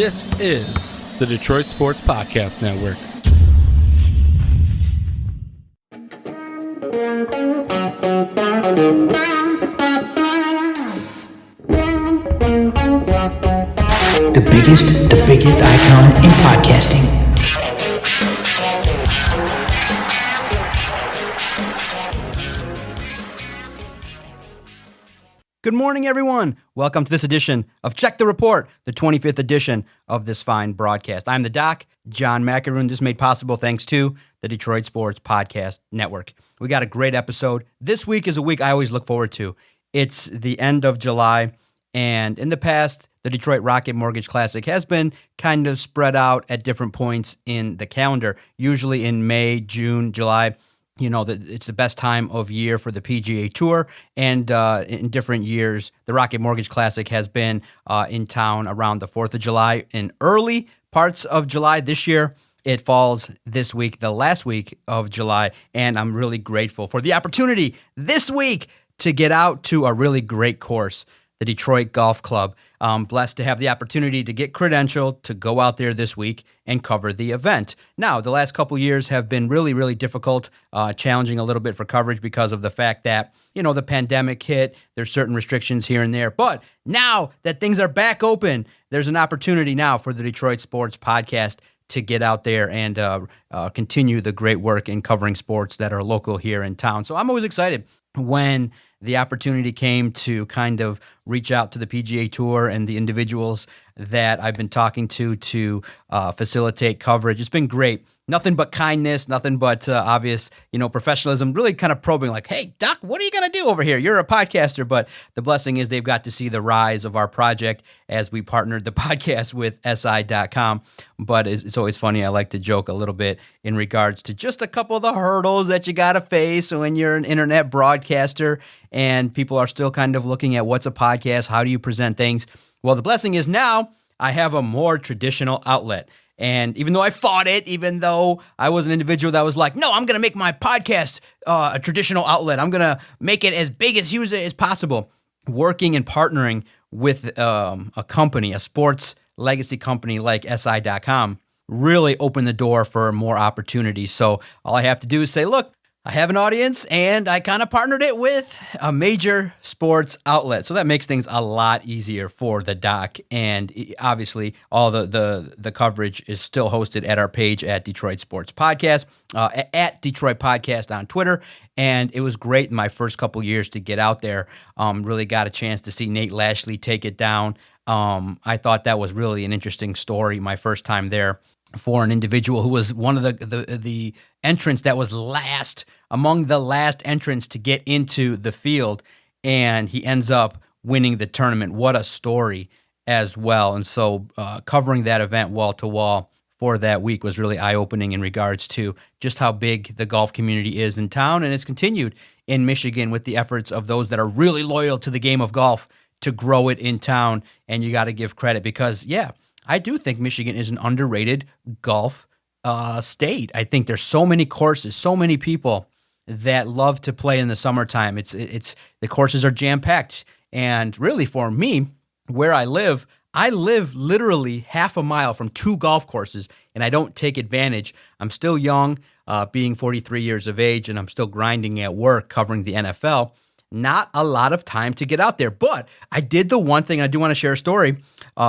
This is the Detroit Sports Podcast Network. The biggest icon in podcasting. Good morning, everyone. Welcome to this edition of Check the Report, the 25th edition of this fine broadcast. I'm the Doc, John McElroon. This is made possible thanks to the Detroit Sports Podcast Network. We got a great episode. This week is a week I always look forward to. It's the end of July, and in the past, the Detroit Rocket Mortgage Classic has been kind of spread out at different points in the calendar, usually in May, June, July. You know, it's the best time of year for the PGA Tour, and in different years, the Rocket Mortgage Classic has been in town around the 4th of July in early parts of July. This year, it falls this week, the last week of July, and I'm really grateful for the opportunity this week to get out to a really great course, the Detroit Golf Club. I'm blessed to have the opportunity to get credentialed to go out there this week and cover the event. Now, the last couple years have been really, really difficult, challenging a little bit for coverage because of the fact that, you know, the pandemic hit. There's certain restrictions here and there. But now that things are back open, there's an opportunity now for the Detroit Sports Podcast to get out there and continue the great work in covering sports that are local here in town. So I'm always excited when the opportunity came to kind of reach out to the PGA Tour and the individuals that I've been talking to facilitate coverage. It's been great. Nothing but kindness, nothing but obvious, professionalism, really kind of probing like, hey, Doc, what are you going to do over here? You're a podcaster. But the blessing is they've got to see the rise of our project as we partnered the podcast with SI.com. But it's always funny. I like to joke a little bit in regards to just a couple of the hurdles that you got to face when you're an internet broadcaster and people are still kind of looking at what's a podcast, how do you present things? Well, the blessing is now I have a more traditional outlet. And even though I fought it, even though I was an individual that was like, no, I'm going to make my podcast a traditional outlet. I'm going to make it as big as huge as possible. Working and partnering with a company, a sports legacy company like SI.com, really opened the door for more opportunities. So all I have to do is say, look, I have an audience, and I kind of partnered it with a major sports outlet. So that makes things a lot easier for the doc. And obviously, all the coverage is still hosted at our page at Detroit Sports Podcast, at Detroit Podcast on Twitter. And it was great in my first couple years to get out there. Really got a chance to see Nate Lashley take it down. I thought that was really an interesting story, my first time there, for an individual who was one of the entrants that was among the last entrants to get into the field, and he ends up winning the tournament. What a story as well. And so covering that event wall to wall for that week was really eye-opening in regards to just how big the golf community is in town, and it's continued in Michigan with the efforts of those that are really loyal to the game of golf to grow it in town. And you got to give credit because, I do think Michigan is an underrated golf state. I think there's so many courses, so many people that love to play in the summertime. It's the courses are jam-packed. And really for me, where I live literally half a mile from 2 golf courses, and I don't take advantage. I'm still young, being 43 years of age, and I'm still grinding at work covering the NFL. Not a lot of time to get out there, but I did the one thing. I do want to share a story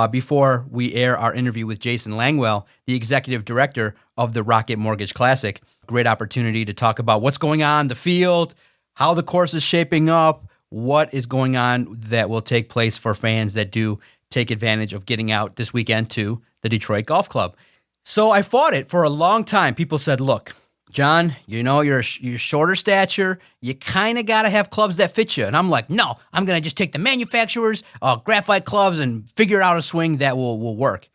before we air our interview with Jason Langwell, the executive director of the Rocket Mortgage Classic. Great opportunity to talk about what's going on, the field, how the course is shaping up, what is going on that will take place for fans that do take advantage of getting out this weekend to the Detroit Golf Club. So I fought it for a long time. People said, look, John, you're shorter stature. You kind of got to have clubs that fit you. And I'm like, no, I'm going to just take the manufacturer's graphite clubs and figure out a swing that will work.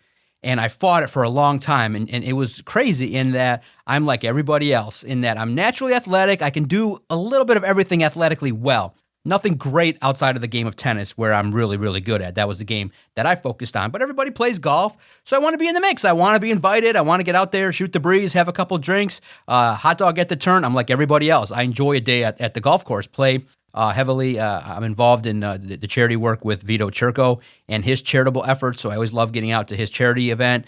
And I fought it for a long time. And it was crazy in that I'm like everybody else, in that I'm naturally athletic. I can do a little bit of everything athletically well. Nothing great outside of the game of tennis where I'm really, really good at. That was the game that I focused on. But everybody plays golf, so I want to be in the mix. I want to be invited. I want to get out there, shoot the breeze, have a couple drinks, hot dog at the turn. I'm like everybody else. I enjoy a day at the golf course, play heavily. I'm involved in the charity work with Vito Churko and his charitable efforts, so I always love getting out to his charity event,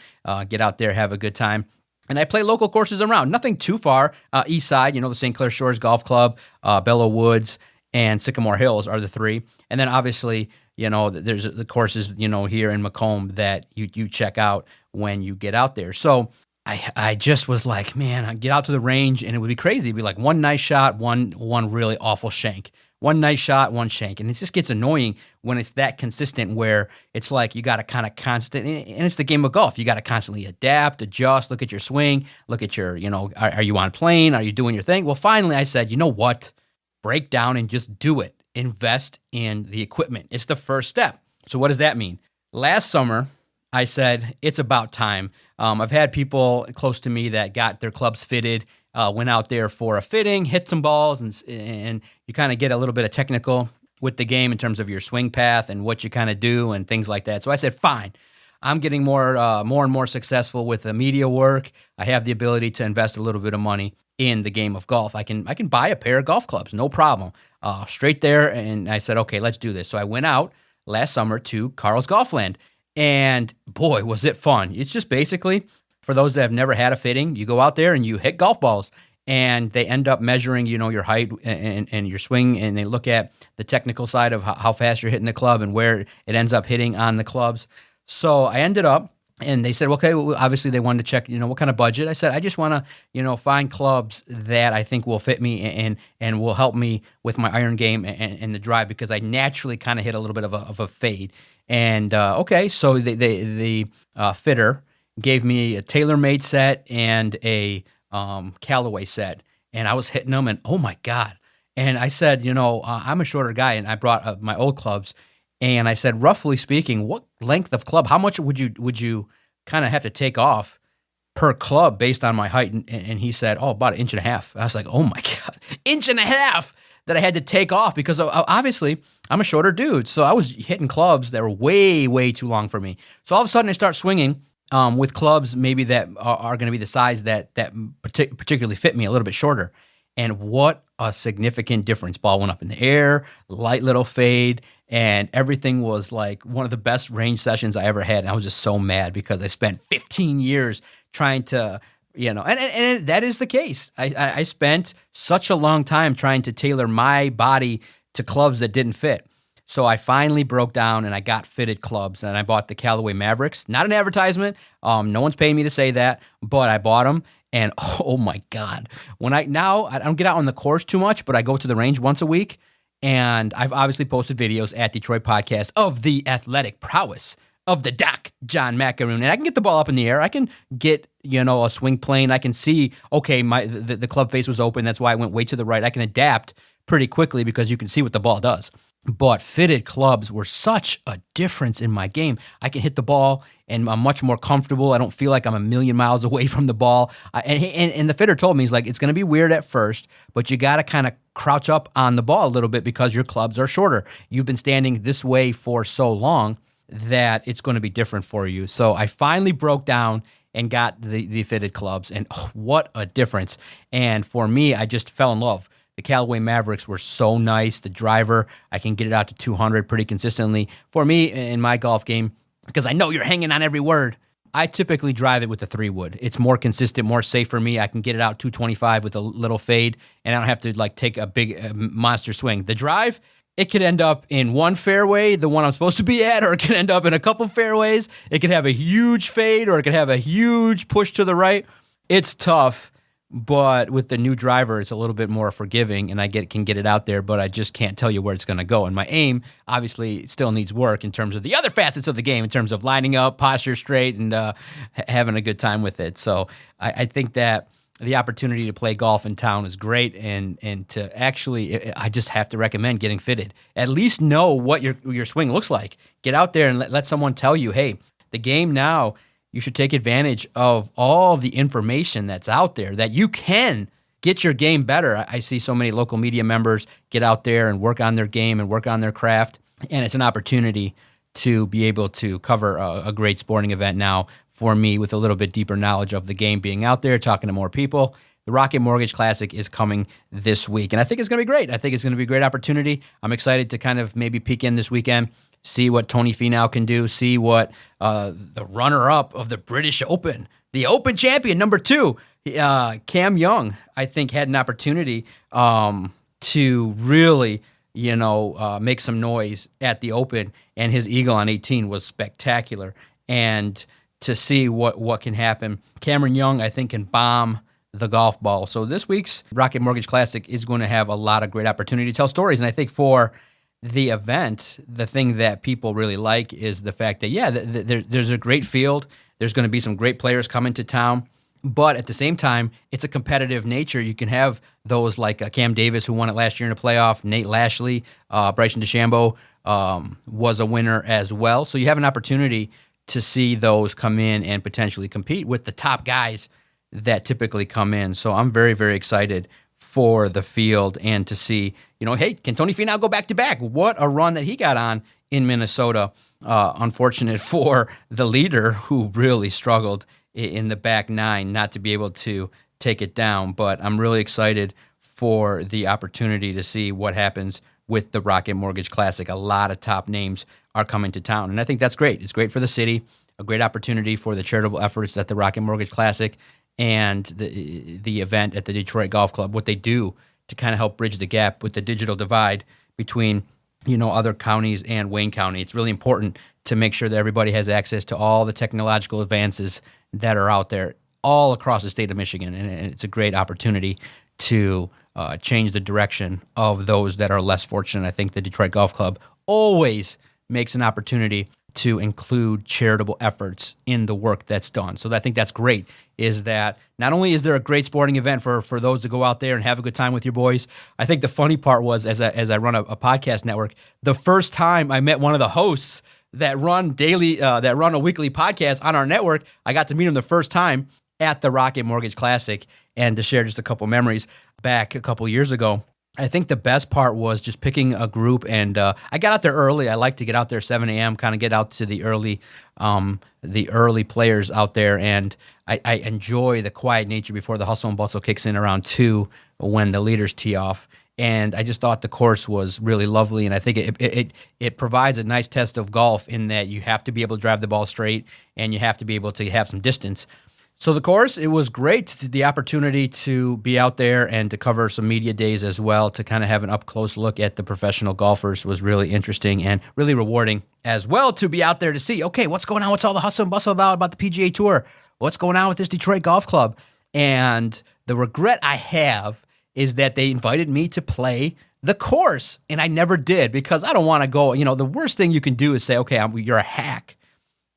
get out there, have a good time. And I play local courses around, nothing too far. East side, the St. Clair Shores Golf Club, Bellow Woods, and Sycamore Hills are the three. And then obviously, there's the courses, here in Macomb that you check out when you get out there. So I just was like, man, I get out to the range and it would be crazy. It'd be like one nice shot, one really awful shank. One nice shot, one shank. And it just gets annoying when it's that consistent where it's like you got to kind of constant, and it's the game of golf. You got to constantly adapt, adjust, look at your swing, look at your, are you on plane? Are you doing your thing? Well, finally I said, you know what? Break down and just do it. Invest in the equipment. It's the first step. So what does that mean? Last summer, I said, it's about time. I've had people close to me that got their clubs fitted, went out there for a fitting, hit some balls, and you kind of get a little bit of technical with the game in terms of your swing path and what you kind of do and things like that. So I said, fine. I'm getting more and more successful with the media work. I have the ability to invest a little bit of money in the game of golf. I can buy a pair of golf clubs, no problem. Straight there, and I said, okay, let's do this. So I went out last summer to Carl's Golfland, and boy, was it fun. It's just basically, for those that have never had a fitting, you go out there and you hit golf balls, and they end up measuring, your height and your swing, and they look at the technical side of how fast you're hitting the club and where it ends up hitting on the clubs. So I ended up, and they said, okay, well, obviously they wanted to check, what kind of budget. I said, I just want to, find clubs that I think will fit me and will help me with my iron game and the drive, because I naturally kind of hit a little bit of a fade. And okay, so the fitter gave me a TaylorMade set and a Callaway set, and I was hitting them, and oh my God. And I said, I'm a shorter guy, and I brought my old clubs. And I said, roughly speaking, what length of club? How much would you kind of have to take off per club based on my height? And he said, about 1.5 inches. I was like, oh my God, 1.5 inches that I had to take off, because obviously I'm a shorter dude. So I was hitting clubs that were way, way too long for me. So all of a sudden I start swinging with clubs maybe that are going to be the size that particularly fit me, a little bit shorter. And what a significant difference. Ball went up in the air, light little fade, and everything was like one of the best range sessions I ever had. And I was just so mad because I spent 15 years trying to, and that is the case. I spent such a long time trying to tailor my body to clubs that didn't fit. So I finally broke down and I got fitted clubs, and I bought the Callaway Mavericks. Not an advertisement. No one's paying me to say that, but I bought them. And oh my God, I don't get out on the course too much, but I go to the range once a week, and I've obviously posted videos at Detroit Podcast of the athletic prowess of the Doc, John Macaroon. And I can get the ball up in the air. I can get, a swing plane. I can see, okay, the club face was open. That's why I went way to the right. I can adapt pretty quickly because you can see what the ball does. But fitted clubs were such a difference in my game. I can hit the ball, and I'm much more comfortable. I don't feel like I'm a million miles away from the ball. And the fitter told me, he's like, it's going to be weird at first, but you got to kind of crouch up on the ball a little bit because your clubs are shorter. You've been standing this way for so long that it's going to be different for you. So I finally broke down and got the fitted clubs, and what a difference. And for me, I just fell in love. The Callaway Mavericks were so nice. The driver, I can get it out to 200 pretty consistently. For me, in my golf game, because I know you're hanging on every word, I typically drive it with the 3-wood. It's more consistent, more safe for me. I can get it out 225 with a little fade, and I don't have to take a big monster swing. The drive, it could end up in one fairway, the one I'm supposed to be at, or it could end up in a couple fairways. It could have a huge fade, or it could have a huge push to the right. It's tough. But with the new driver, it's a little bit more forgiving, and I can get it out there, but I just can't tell you where it's going to go. And my aim, obviously, still needs work in terms of the other facets of the game, in terms of lining up, posture straight, and having a good time with it. So I think that the opportunity to play golf in town is great, and to actually, I just have to recommend getting fitted. At least know what your swing looks like. Get out there and let someone tell you, hey, the game now, you should take advantage of all the information that's out there that you can get your game better. I see so many local media members get out there and work on their game and work on their craft, and it's an opportunity to be able to cover a great sporting event now for me with a little bit deeper knowledge of the game, being out there, talking to more people. the Rocket Mortgage Classic is coming this week, and I think it's going to be great. I think it's going to be a great opportunity. I'm excited to kind of maybe peek in this weekend, see what Tony Finau can do, see what the runner-up of the British Open, the Open champion, number 2, Cam Young, I think had an opportunity to really, make some noise at the Open, and his eagle on 18 was spectacular. And to see what can happen, Cameron Young, I think, can bomb the golf ball. So this week's Rocket Mortgage Classic is going to have a lot of great opportunity to tell stories. And I think for the event, the thing that people really like is the fact that, there's a great field. There's going to be some great players coming to town. But at the same time, it's a competitive nature. You can have those like Cam Davis, who won it last year in a playoff, Nate Lashley, Bryson DeChambeau was a winner as well. So you have an opportunity to see those come in and potentially compete with the top guys that typically come in. So I'm very, very excited for the field and to see, hey, can Tony Finau go back-to-back? What a run that he got on in Minnesota. Unfortunate for the leader, who really struggled in the back 9 not to be able to take it down. But I'm really excited for the opportunity to see what happens with the Rocket Mortgage Classic. A lot of top names are coming to town, and I think that's great. It's great for the city, a great opportunity for the charitable efforts at the Rocket Mortgage Classic and the event at the Detroit Golf Club, what they do to kind of help bridge the gap with the digital divide between other counties and Wayne County. It's really important to make sure that everybody has access to all the technological advances that are out there all across the state of Michigan, and it's a great opportunity to change the direction of those that are less fortunate. I think the Detroit Golf Club always makes an opportunity to include charitable efforts in the work that's done. So I think that's great, is that not only is there a great sporting event for those to go out there and have a good time with your boys, I think the funny part was, as I run a podcast network, the first time I met one of the hosts that run a weekly podcast on our network, I got to meet him the first time at the Rocket Mortgage Classic and to share just a couple memories back a couple years ago. I think the best part was just picking a group, and I got out there early. I like to get out there 7 a.m., kind of get out to the early players out there, and I enjoy the quiet nature before the hustle and bustle kicks in around 2 when the leaders tee off. And I just thought the course was really lovely, and I think it provides a nice test of golf in that you have to be able to drive the ball straight, and you have to be able to have some distance. So the course, it was great, the opportunity to be out there and to cover some media days as well, to kind of have an up-close look at the professional golfers was really interesting and really rewarding as well, to be out there to see, okay, what's going on? What's all the hustle and bustle about the PGA Tour? What's going on with this Detroit Golf Club? And the regret I have is that they invited me to play the course, and I never did, because I don't want to go, the worst thing you can do is say, okay, you're a hack,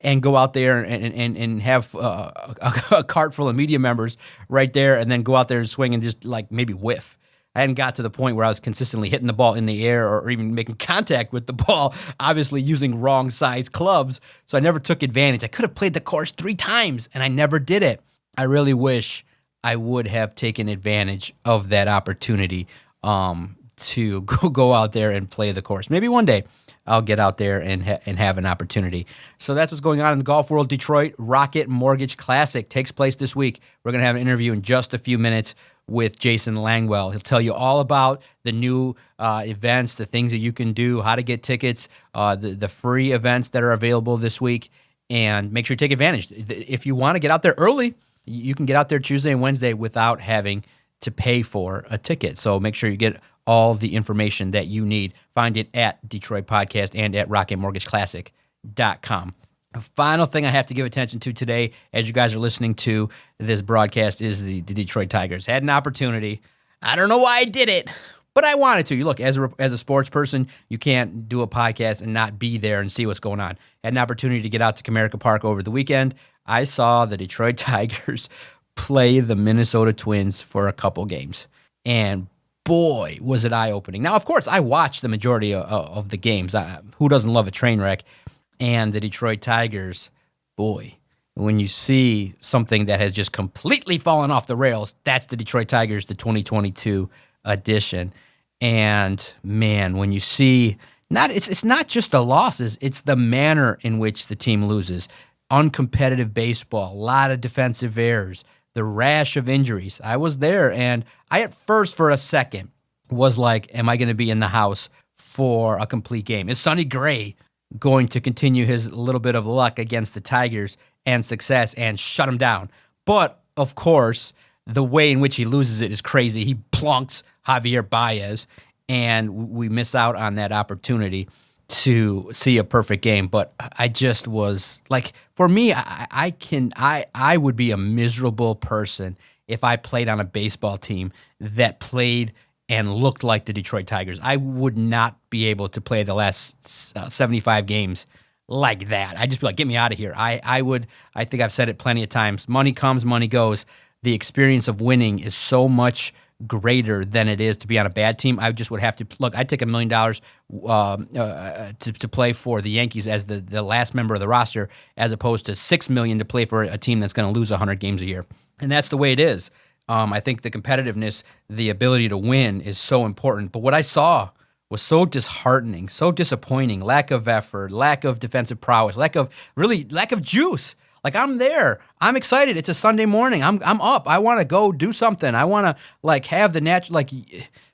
and go out there and have a cart full of media members right there, and then go out there and swing and just like maybe whiff. I hadn't got to the point where I was consistently hitting the ball in the air or even making contact with the ball, obviously using wrong size clubs, so I never took advantage. I could have played the course 3 times, and I never did it. I really wish I would have taken advantage of that opportunity to go out there and play the course. Maybe one day I'll get out there and have an opportunity. So that's what's going on in the golf world. Detroit Rocket Mortgage Classic takes place this week. We're going to have an interview in just a few minutes with Jason Langwell. He'll tell you all about the new events, the things that you can do, how to get tickets, the free events that are available this week, and make sure you take advantage. If you want to get out there early, you can get out there Tuesday and Wednesday without having to pay for a ticket. So make sure you get all the information that you need. Find it at Detroit Podcast and at RocketMortgageClassic.com. The final thing I have to give attention to today, as you guys are listening to this broadcast, is the Detroit Tigers. Had an opportunity. I don't know why I did it, but I wanted to. You look, as a sports person, you can't do a podcast and not be there and see what's going on. Had an opportunity to get out to Comerica Park over the weekend. I saw the Detroit Tigers play the Minnesota Twins for a couple games, and boy, was it eye-opening. Now, of course, I watched the majority of the games. Who doesn't love a train wreck? And the Detroit Tigers, boy, when you see something that has just completely fallen off the rails, that's the Detroit Tigers, the 2022 edition. And, man, when you see, it's not just the losses, it's the manner in which the team loses. Uncompetitive baseball, a lot of defensive errors. the rash of injuries. I was there, and I at first for a second was like, am I going to be in the house for a complete game? Is Sonny Gray going to continue his little bit of luck against the Tigers and success and shut him down? But, of course, the way in which he loses it is crazy. He plunks Javier Baez, and we miss out on that opportunity to see a perfect game. But I just was like, for me, I would be a miserable person if I played on a baseball team that played and looked like the Detroit Tigers. I would not be able to play the last 75 games like that. I'd just be like, get me out of here. I think I've said it plenty of times. Money comes, money goes. The experience of winning is so much greater than it is to be on a bad team. I just would have to look. I'd take $1 million to play for the Yankees as the last member of the roster, as opposed to $6 million to play for a team that's going to lose 100 games a year. And that's the way it is. I think the competitiveness, the ability to win, is so important. But what I saw was so disheartening, so disappointing. Lack of effort, lack of defensive prowess, lack of juice. Like, I'm there. I'm excited. It's a Sunday morning. I'm up. I want to go do something. I want to have the natural,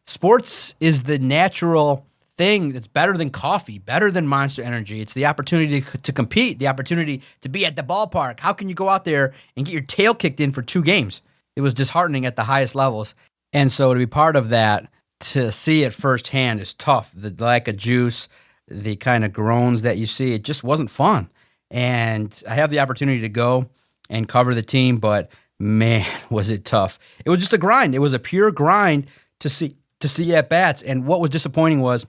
sports is the natural thing that's better than coffee, better than Monster Energy. It's the opportunity to compete, the opportunity to be at the ballpark. How can you go out there and get your tail kicked in for 2 games? It was disheartening at the highest levels. And so to be part of that, to see it firsthand is tough. The lack of juice, the kind of groans that you see, it just wasn't fun. And I have the opportunity to go and cover the team, but man, was it tough. It was just a grind. It was a pure grind to see at-bats. And what was disappointing was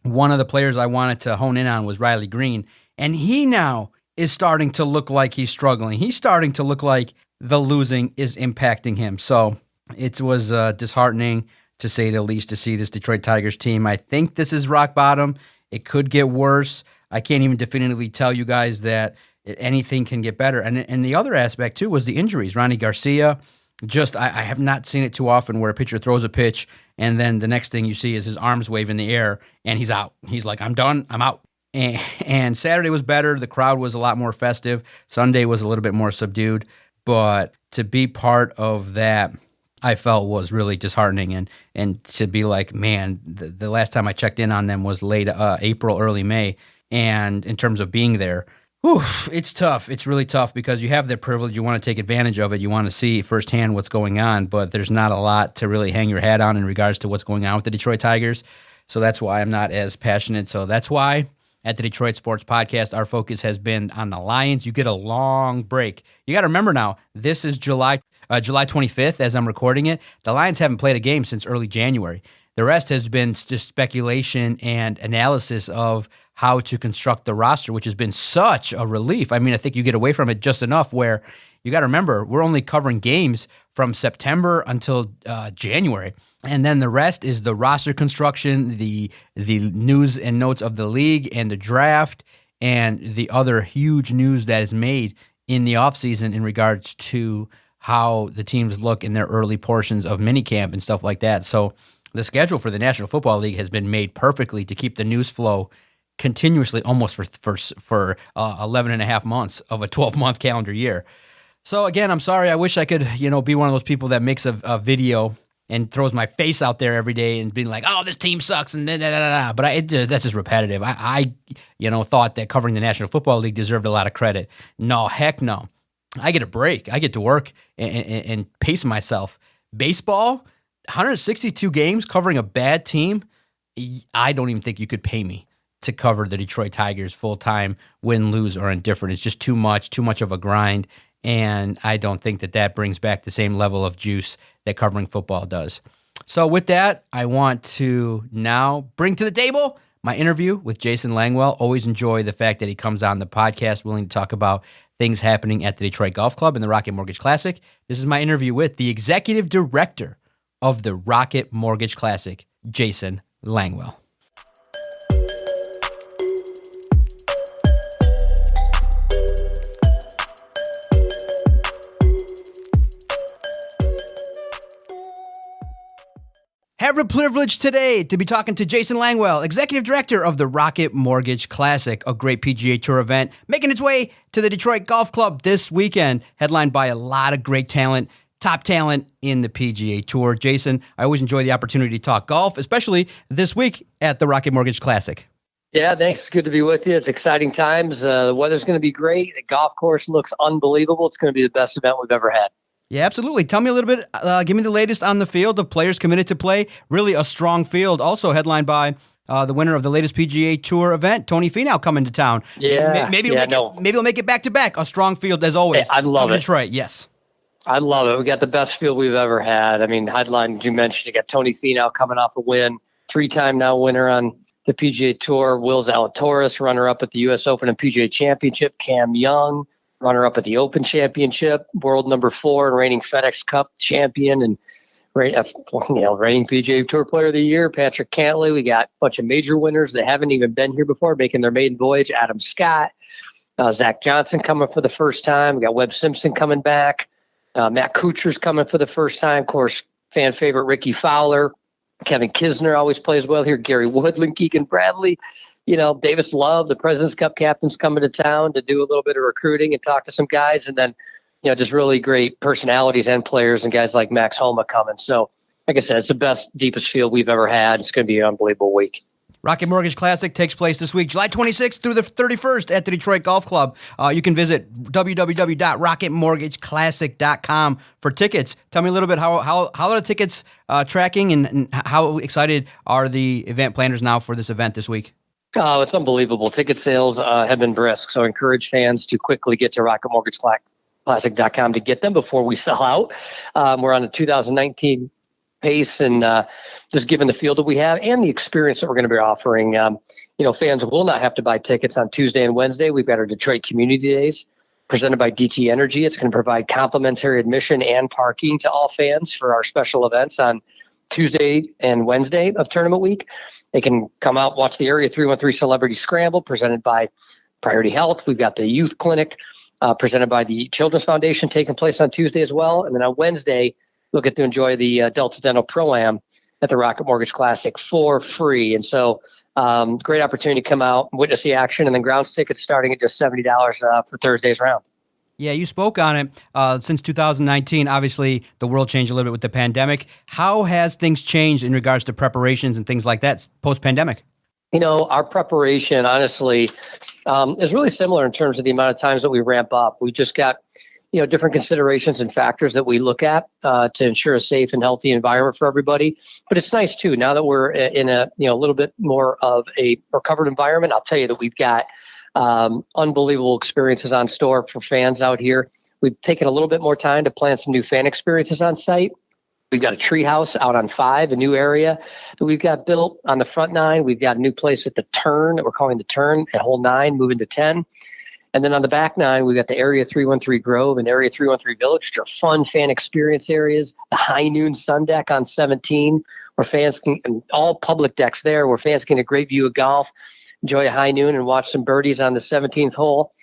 one of the players I wanted to hone in on was Riley Green. And he now is starting to look like he's struggling. He's starting to look like the losing is impacting him. So it was disheartening, to say the least, to see this Detroit Tigers team. I think this is rock bottom. It could get worse. I can't even definitively tell you guys that anything can get better. And the other aspect, too, was the injuries. Ronnie Garcia, I have not seen it too often where a pitcher throws a pitch and then the next thing you see is his arms wave in the air and he's out. He's like, I'm done. I'm out. And Saturday was better. The crowd was a lot more festive. Sunday was a little bit more subdued. But to be part of that, I felt was really disheartening. And to be like, man, the last time I checked in on them was late April, early May. And in terms of being there, it's tough. It's really tough because you have the privilege. You want to take advantage of it. You want to see firsthand what's going on, but there's not a lot to really hang your hat on in regards to what's going on with the Detroit Tigers. So that's why I'm not as passionate. So that's why at the Detroit Sports Podcast, our focus has been on the Lions. You get a long break. You got to remember now, this is July 25th as I'm recording it. The Lions haven't played a game since early January. The rest has been just speculation and analysis of how to construct the roster, which has been such a relief. I mean, I think you get away from it just enough where you got to remember, we're only covering games from September until January. And then the rest is the roster construction, the news and notes of the league and the draft, and the other huge news that is made in the offseason in regards to how the teams look in their early portions of minicamp and stuff like that. So the schedule for the National Football League has been made perfectly to keep the news flow continuously almost for 11 and a half months of a 12-month calendar year. So again, I'm sorry. I wish I could, be one of those people that makes a video and throws my face out there every day and being like, oh, this team sucks and da-da-da-da. But that's just repetitive. I thought that covering the National Football League deserved a lot of credit. No, heck no. I get a break. I get to work and pace myself. Baseball, 162 games covering a bad team. I don't even think you could pay me to cover the Detroit Tigers full-time, win, lose, or indifferent. It's just too much of a grind, and I don't think that brings back the same level of juice that covering football does. So with that, I want to now bring to the table my interview with Jason Langwell. Always enjoy the fact that he comes on the podcast willing to talk about things happening at the Detroit Golf Club and the Rocket Mortgage Classic. This is my interview with the executive director of the Rocket Mortgage Classic, Jason Langwell. Have the privilege today to be talking to Jason Langwell, Executive Director of the Rocket Mortgage Classic, a great PGA Tour event making its way to the Detroit Golf Club this weekend, headlined by a lot of great talent. top talent in the PGA Tour. Jason, I always enjoy the opportunity to talk golf, especially this week at the Rocket Mortgage Classic. Yeah, thanks. It's good to be with you. It's exciting times. The weather's going to be great. The golf course looks unbelievable. It's going to be the best event we've ever had. Yeah, absolutely. Tell me a little bit, give me the latest on the field of players committed to play. Really a strong field, also headlined by the winner of the latest PGA Tour event, Tony Finau, coming to town. Yeah. Maybe we'll make it back-to-back. A strong field, as always. I love it. Detroit, yes. I love it. We got the best field we've ever had. I mean, headline, you mentioned, you got Tony Finau coming off a win, 3-time now winner on the PGA Tour. Will Zalatoris, runner-up at the U.S. Open and PGA Championship. Cam Young, runner-up at the Open Championship. World number 4 and reigning FedEx Cup champion and reigning PGA Tour Player of the Year. Patrick Cantlay. We got a bunch of major winners that haven't even been here before, making their maiden voyage. Adam Scott, Zach Johnson coming for the first time. We got Webb Simpson coming back. Matt Kuchar's coming for the first time. Of course, fan favorite Ricky Fowler. Kevin Kisner always plays well here. Gary Woodland, Keegan Bradley, Davis Love, the President's Cup captain's coming to town to do a little bit of recruiting and talk to some guys. And then, just really great personalities and players and guys like Max Homa coming. So, like I said, it's the best, deepest field we've ever had. It's going to be an unbelievable week. Rocket Mortgage Classic takes place this week, July 26th through the 31st at the Detroit Golf Club. You can visit www.rocketmortgageclassic.com for tickets. Tell me a little bit how are the tickets tracking and how excited are the event planners now for this event this week? Oh, it's unbelievable. Ticket sales have been brisk, so I encourage fans to quickly get to rocketmortgageclassic.com to get them before we sell out. We're on a 2019 pace, and just given the field that we have and the experience that we're going to be offering, fans will not have to buy tickets on Tuesday and Wednesday. We've got our Detroit Community Days presented by DT Energy. It's going to provide complimentary admission and parking to all fans for our special events on Tuesday and Wednesday of tournament week. They can come out, watch the Area 313 Celebrity Scramble presented by Priority Health. We've got the Youth Clinic presented by the Children's Foundation taking place on Tuesday as well. And then on Wednesday, you'll get to enjoy the Delta Dental Pro-Am at the Rocket Mortgage Classic for free. And so great opportunity to come out and witness the action. And then grounds tickets starting at just $70 for Thursday's round. Yeah, you spoke on it. Since 2019, obviously, the world changed a little bit with the pandemic. How has things changed in regards to preparations and things like that post-pandemic? Our preparation, honestly, is really similar in terms of the amount of times that we ramp up. We just got different considerations and factors that we look at to ensure a safe and healthy environment for everybody. But it's nice too, now that we're in a little bit more of a recovered environment. I'll tell you that we've got unbelievable experiences on store for fans out here. We've taken a little bit more time to plan some new fan experiences on site. We've got a tree house out on 5, a new area that we've got built on the front 9. We've got a new place at the turn that we're calling the turn at hole 9, moving to 10. And then on the back 9, we've got the Area 313 Grove and Area 313 Village, which are fun fan experience areas. The High Noon Sun Deck on 17, where fans can, and all public decks there, where fans can get a great view of golf, enjoy a high noon, and watch some birdies on the 17th hole.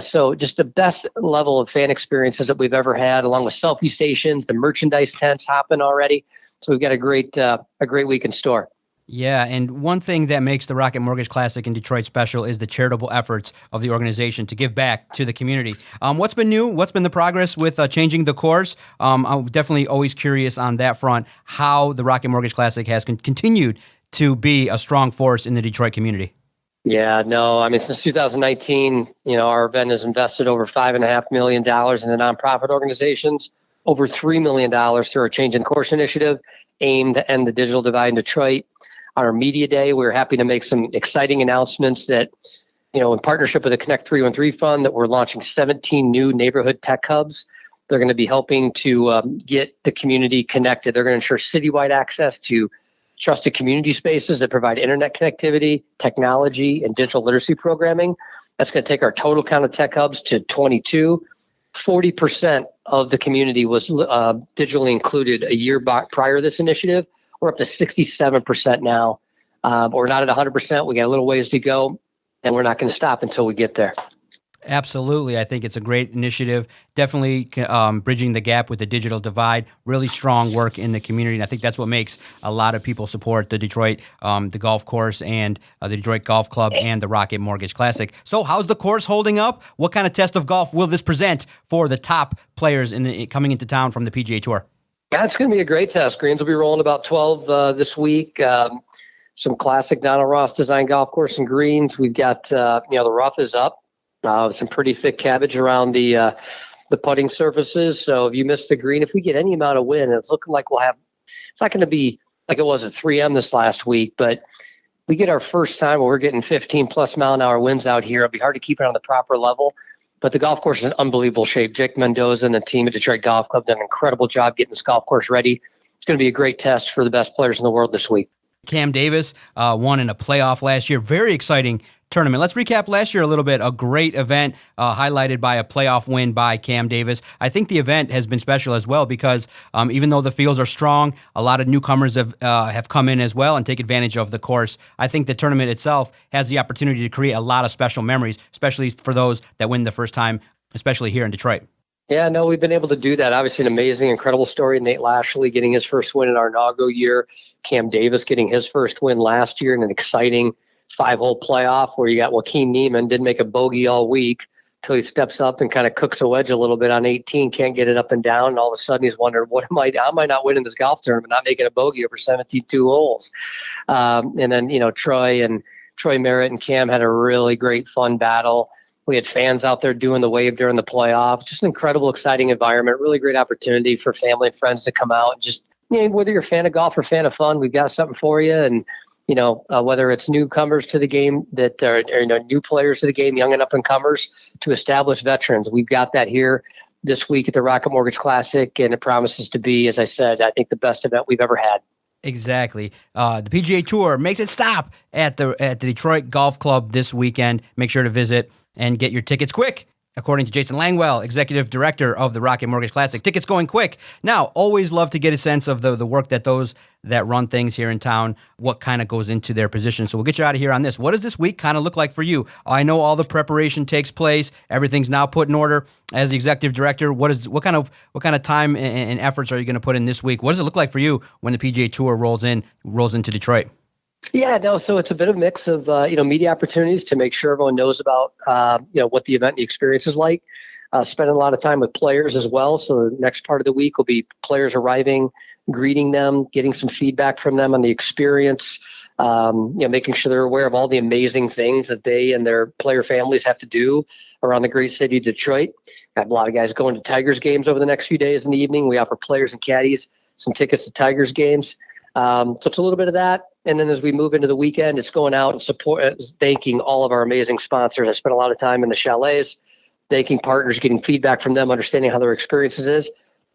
So just the best level of fan experiences that we've ever had, along with selfie stations, the merchandise tents hopping already. So we've got a great week in store. Yeah, and one thing that makes the Rocket Mortgage Classic in Detroit special is the charitable efforts of the organization to give back to the community. What's been new? What's been the progress with changing the course? I'm definitely always curious on that front, how the Rocket Mortgage Classic has continued to be a strong force in the Detroit community. Yeah, no, I mean, since 2019, our event has invested over $5.5 million in the nonprofit organizations, over $3 million through our Change in Course initiative aimed to end the digital divide in Detroit. On our media day, we're happy to make some exciting announcements that, in partnership with the Connect 313 Fund, that we're launching 17 new neighborhood tech hubs. They're going to be helping to get the community connected. They're going to ensure citywide access to trusted community spaces that provide internet connectivity, technology, and digital literacy programming. That's going to take our total count of tech hubs to 22. 40% of the community was digitally included a year prior to this initiative. We're up to 67% now. We're not at 100%. We got a little ways to go, and we're not going to stop until we get there. Absolutely. I think it's a great initiative. Definitely bridging the gap with the digital divide. Really strong work in the community. And I think that's what makes a lot of people support the Detroit, the golf course, and the Detroit Golf Club and the Rocket Mortgage Classic. So how's the course holding up? What kind of test of golf will this present for the top players coming into town from the PGA Tour? Yeah, it's going to be a great test. Greens will be rolling about 12 this week. Some classic Donald Ross design golf course and greens. We've got, the rough is up. Some pretty thick cabbage around the putting surfaces. So if you miss the green, if we get any amount of wind, it's looking like it's not going to be like it was at 3M this last week, but we get our first time where we're getting 15 plus mile an hour winds out here. It'll be hard to keep it on the proper level, but the golf course is in unbelievable shape. Jake Mendoza and the team at Detroit Golf Club done an incredible job getting this golf course ready. It's going to be a great test for the best players in the world this week. Cam Davis won in a playoff last year. Very exciting tournament. Let's recap last year a little bit. A great event highlighted by a playoff win by Cam Davis. I think the event has been special as well because even though the fields are strong, a lot of newcomers have come in as well and take advantage of the course. I think the tournament itself has the opportunity to create a lot of special memories, especially for those that win the first time, especially here in Detroit. Yeah, no, we've been able to do that. Obviously, an amazing, incredible story. Nate Lashley getting his first win in our inaugural year. Cam Davis getting his first win last year in an exciting 5-hole playoff where you got Joaquin Neiman, didn't make a bogey all week until he steps up and kind of cooks a wedge a little bit on 18, can't get it up and down. And all of a sudden he's wondering, how am I not winning this golf tournament, not making a bogey over 72 holes? And then, Troy Merritt and Cam had a really great, fun battle. We had fans out there doing the wave during the playoff. Just an incredible, exciting environment. Really great opportunity for family and friends to come out and just, whether you're a fan of golf or fan of fun, we've got something for you. And, whether it's newcomers to the game that are new players to the game, young and up and comers to established veterans, we've got that here this week at the Rocket Mortgage Classic. And it promises to be, as I said, I think the best event we've ever had. Exactly. The PGA Tour makes it stop at the Detroit Golf Club this weekend. Make sure to visit and get your tickets quick. According to Jason Langwell, Executive Director of the Rocket Mortgage Classic, tickets going quick. Now, always love to get a sense of the work that those that run things here in town, what kind of goes into their position. So we'll get you out of here on this. What does this week kind of look like for you? I know all the preparation takes place. Everything's now put in order. As the Executive Director, what kind of time and efforts are you going to put in this week? What does it look like for you when the PGA Tour rolls into Detroit? Yeah, no, so it's a bit of a mix of, media opportunities to make sure everyone knows about, what the event and the experience is like. Spending a lot of time with players as well. So the next part of the week will be players arriving, greeting them, getting some feedback from them on the experience, making sure they're aware of all the amazing things that they and their player families have to do around the great city of Detroit. I have a lot of guys going to Tigers games over the next few days in the evening. We offer players and caddies some tickets to Tigers games. So it's a little bit of that. And then as we move into the weekend, it's going out and thanking all of our amazing sponsors. I spent a lot of time in the chalets, thanking partners, getting feedback from them, understanding how their experiences is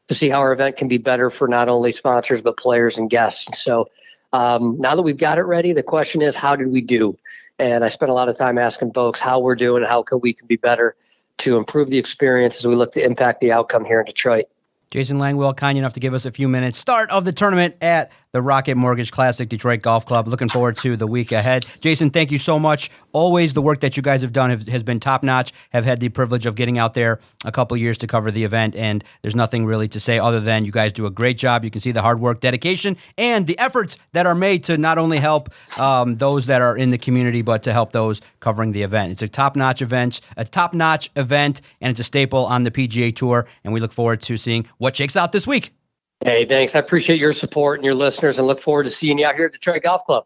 to see how our event can be better for not only sponsors, but players and guests. So now that we've got it ready, the question is, how did we do? And I spent a lot of time asking folks how we're doing, how can we be better to improve the experience as we look to impact the outcome here in Detroit. Jason Langwell, kind enough to give us a few minutes. Start of the tournament at the Rocket Mortgage Classic, Detroit Golf Club. Looking forward to the week ahead. Jason, thank you so much. Always the work that you guys have done has been top-notch. Have had the privilege of getting out there a couple years to cover the event, and there's nothing really to say other than you guys do a great job. You can see the hard work, dedication, and the efforts that are made to not only help those that are in the community, but to help those covering the event. It's a top-notch event, and it's a staple on the PGA Tour, and we look forward to seeing what shakes out this week. Hey, thanks. I appreciate your support and your listeners and look forward to seeing you out here at Detroit Golf Club.